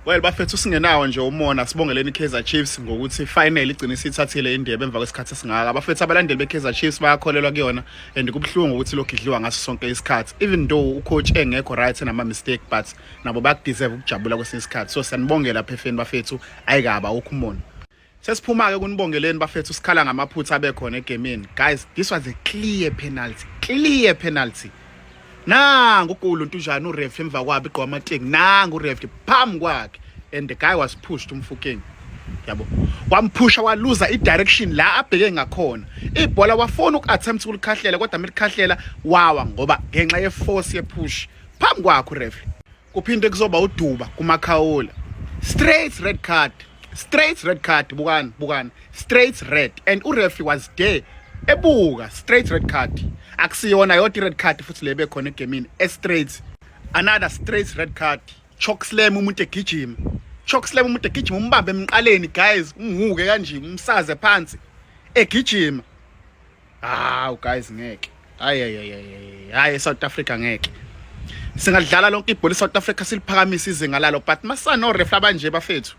Well bafethu singenawo nje umona sibongeleni iKaizer Chiefs ngokuthi final igcina isithathile indebe emva kwesikhathi esingaka. Bafethu abalandeli beKaizer Chiefs bayakholelwa kuyona and kubhlungu ukuthi lokho idliwa ngaso sonke isikhathi. Even though ucoach engekho right nama mistake but nabo bakudeserve ukujabula kwesinye isikhathi. So siyanibongela phefeni bafethu ayikaba ukhumona. Sesiphuma ke kunibongeleni bafethu sikhala ngamaphutha abekhona egameni. Guys, this was a clear penalty. Clear penalty. Nangu uGulu njani uref emva kwabe igqwa amathing nangu uref phambi kwakhe and the guy was pushed umfukeng yabo wamphusha waluza idirection la abheke ngakhona ibhola wafona ukuattempt ukulikhahlela kodwa melikhahlela wawa ngoba ngenxa yeforce yepush phambi kwakhe uref kuphinde kuzoba uduba kumakhawula straight red card bukani straight red and uref was there ebuka straight red card akusiyona yodwa red card futhi lebe khona egamini straight another straight red card choke slam umuntu egijima umbambe emqaleni guys unguke kanje umsaze phansi egijima guys ngeke hayi South Africa ngeke singadlala lonke ibhola South Africa siliphakamisa izinga lalo but masano ref abanje bafethu